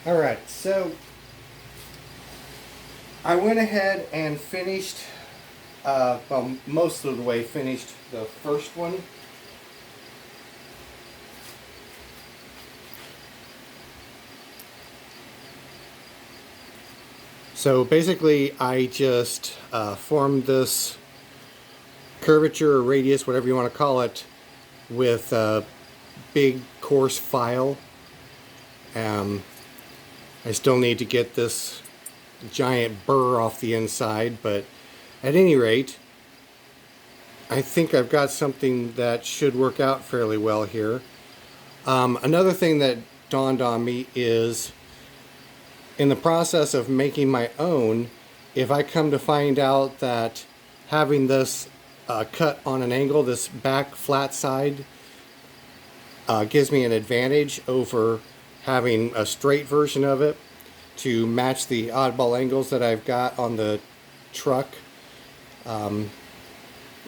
Alright, so I went ahead and finished, well, most of the way finished the first one. So basically I just formed this curvature or radius, whatever you want to call it, with a big coarse file. I still need to get this giant burr off the inside, but at any rate, I think I've got something that should work out fairly well here. Another thing that dawned on me is, in the process of making my own, if I come to find out that having this cut on an angle, this back flat side, gives me an advantage over having a straight version of it to match the oddball angles that I've got on the truck. You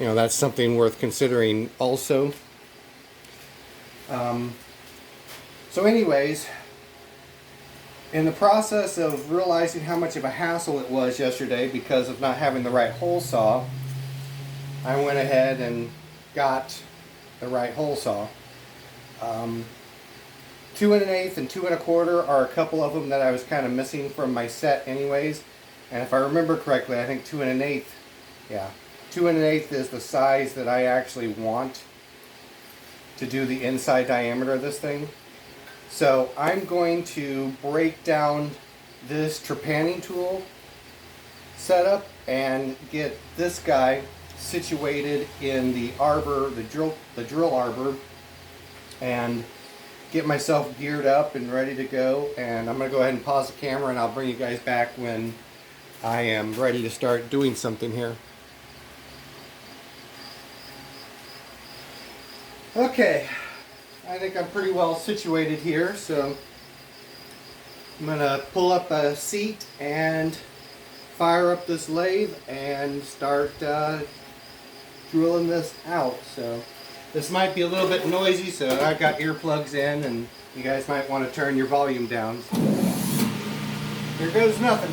know, that's something worth considering also. So anyways, in the process of realizing how much of a hassle it was yesterday because of not having the right hole saw, I went ahead and got the right hole saw. 2 1/8 and 2 1/4 are a couple of them that I was kind of missing from my set anyways. And if I remember correctly, I think 2 1/8, yeah, 2 1/8 is the size that I actually want to do the inside diameter of this thing. So I'm going to break down this trepanning tool setup and get this guy situated in the arbor, the drill arbor, and get myself geared up and ready to go. And I'm going to go ahead and pause the camera and I'll bring you guys back when I am ready to start doing something here. Okay, I think I'm pretty well situated here, so I'm going to pull up a seat and fire up this lathe and start drilling this out. So this might be a little bit noisy, so I've got earplugs in and you guys might want to turn your volume down. Here goes nothing.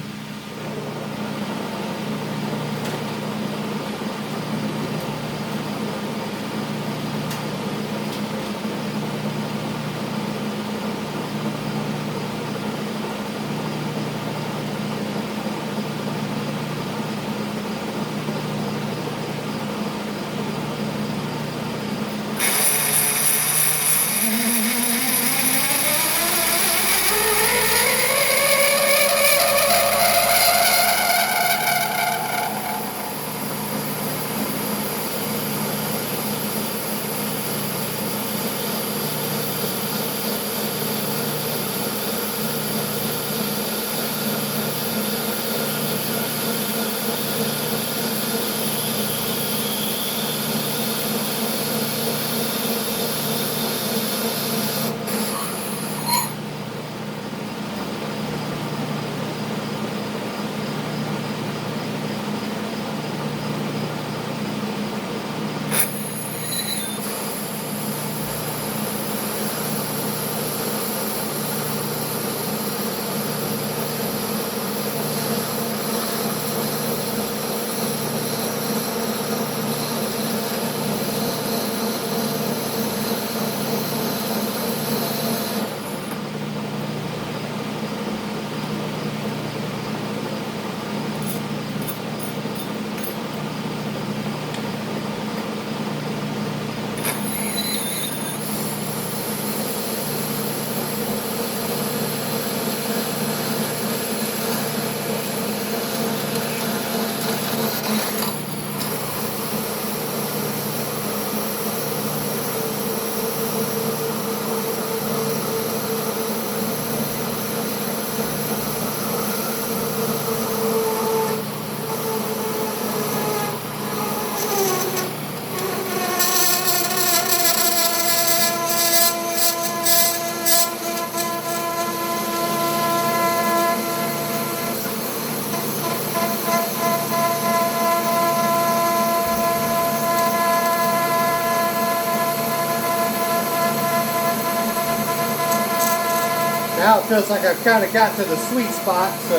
Now it feels like I've kind of got to the sweet spot, so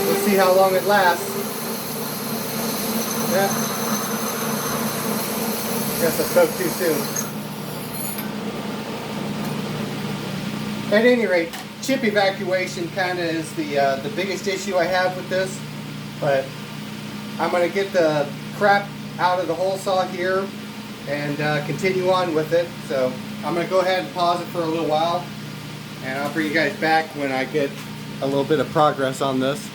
we'll see how long it lasts. Yeah. Guess I spoke too soon. At any rate, chip evacuation kind of is the biggest issue I have with this, but I'm going to get the crap out of the hole saw here and continue on with it. So I'm going to go ahead and pause it for a little while, and I'll bring you guys back when I get a little bit of progress on this.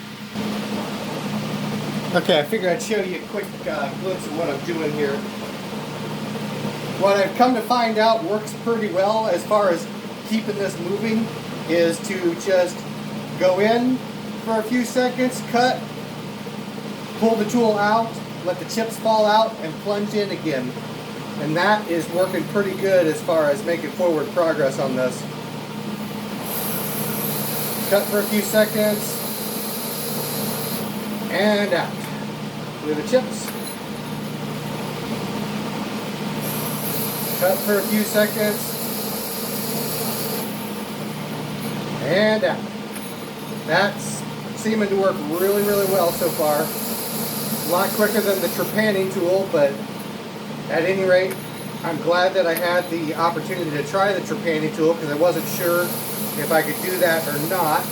Okay, I figured I'd show you a quick glimpse of what I'm doing here. What I've come to find out works pretty well as far as keeping this moving is to just go in for a few seconds, cut, pull the tool out, let the chips fall out, and plunge in again. And that is working pretty good as far as making forward progress on this. Cut for a few seconds, and out with the chips. Cut for a few seconds, and out. That's seeming to work really, really well so far. A lot quicker than the trepanning tool, but at any rate, I'm glad that I had the opportunity to try the trepanning tool because I wasn't sure if I could do that or not.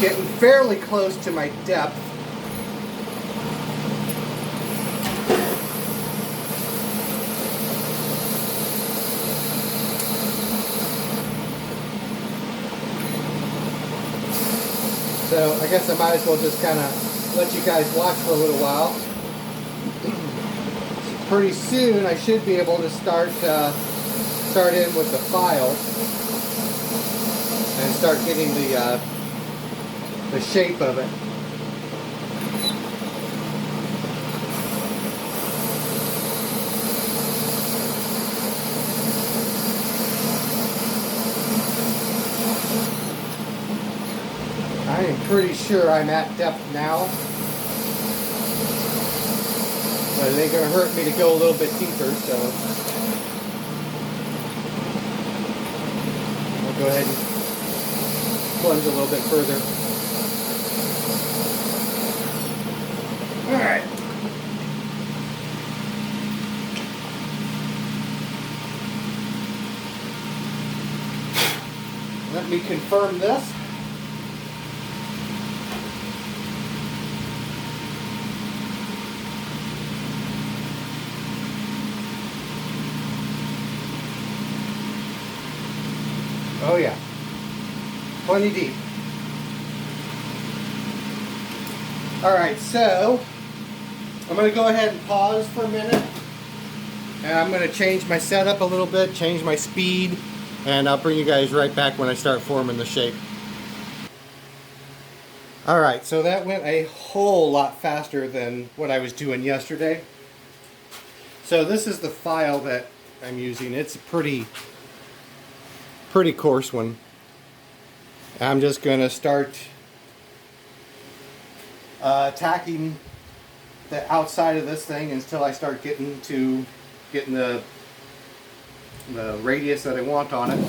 Getting fairly close to my depth. So I guess I might as well just kind of let you guys watch for a little while. Pretty soon I should be able to start in with the file and start getting the shape of it. I am pretty sure I'm at depth now, but it ain't going to hurt me to go a little bit deeper, so I'll go ahead and plunge a little bit further. Alright. Let me confirm this. Oh yeah, plenty deep. All right, so I'm going to go ahead and pause for a minute, and I'm going to change my setup a little bit, change my speed, and I'll bring you guys right back when I start forming the shape. All right, so that went a whole lot faster than what I was doing yesterday. So this is the file that I'm using. It's a pretty coarse one. I'm just going to start tacking the outside of this thing until I start getting the radius that I want on it.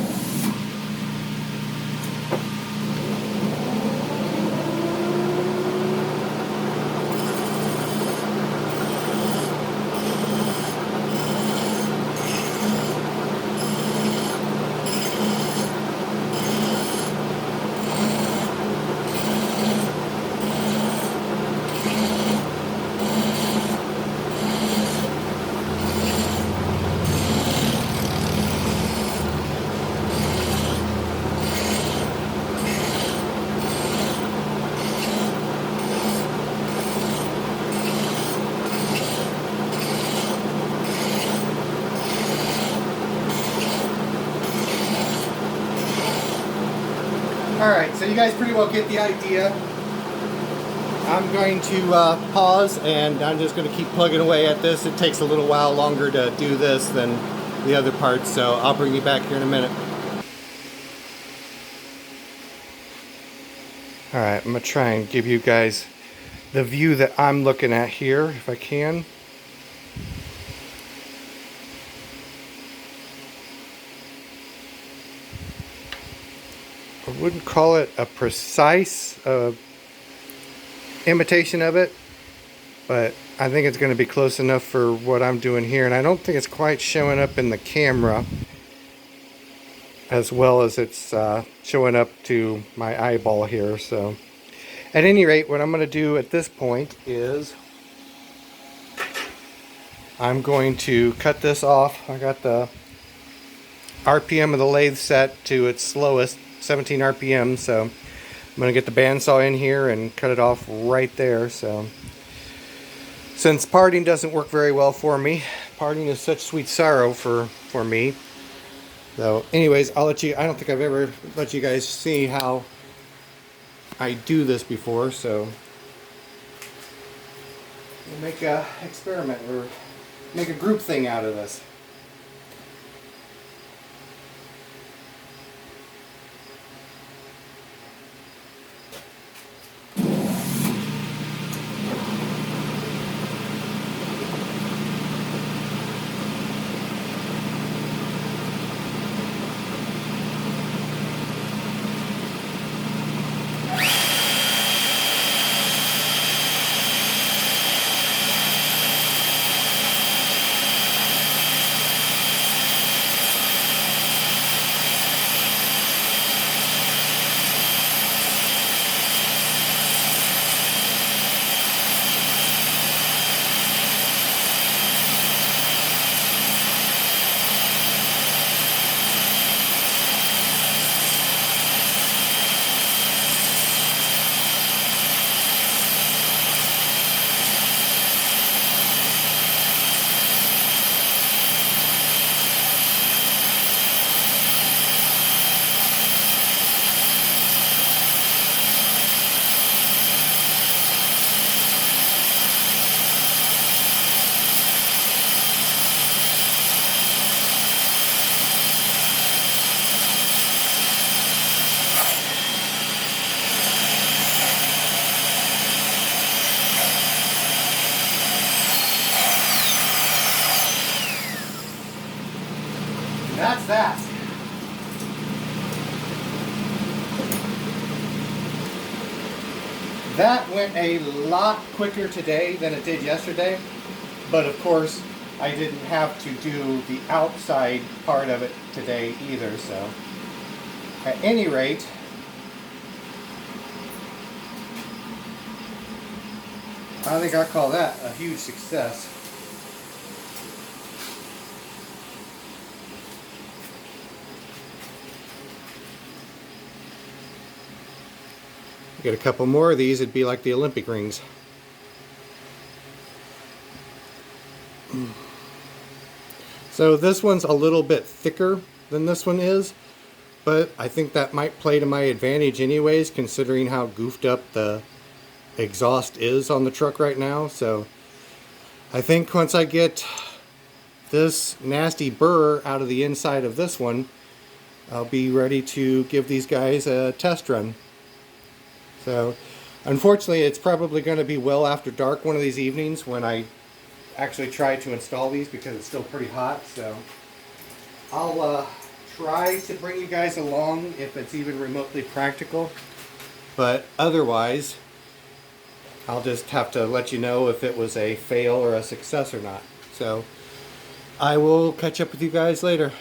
Alright, so you guys pretty well get the idea. I'm going to pause, and I'm just going to keep plugging away at this. It takes a little while longer to do this than the other parts, so I'll bring you back here in a minute. Alright, I'm going to try and give you guys the view that I'm looking at here, if I can. I wouldn't call it a precise imitation of it, but I think it's going to be close enough for what I'm doing here, and I don't think it's quite showing up in the camera as well as it's showing up to my eyeball here. So at any rate, what I'm going to do at this point is I'm going to cut this off. I got the RPM of the lathe set to its slowest, 17 RPM, so I'm going to get the bandsaw in here and cut it off right there. So since parting doesn't work very well for me, parting is such sweet sorrow for me. So anyways, I'll let you, I don't think I've ever let you guys see how I do this before, so we'll make a experiment or make a group thing out of this. That's that. That went a lot quicker today than it did yesterday, but of course I didn't have to do the outside part of it today either, so at any rate, I think I'll call that a huge success. Get a couple more of these, it'd be like the Olympic rings. So this one's a little bit thicker than this one is, but I think that might play to my advantage anyways, considering how goofed up the exhaust is on the truck right now. So I think once I get this nasty burr out of the inside of this one, I'll be ready to give these guys a test run. So unfortunately it's probably going to be well after dark one of these evenings when I actually try to install these, because it's still pretty hot. So I'll try to bring you guys along if it's even remotely practical, but otherwise I'll just have to let you know if it was a fail or a success or not. So I will catch up with you guys later.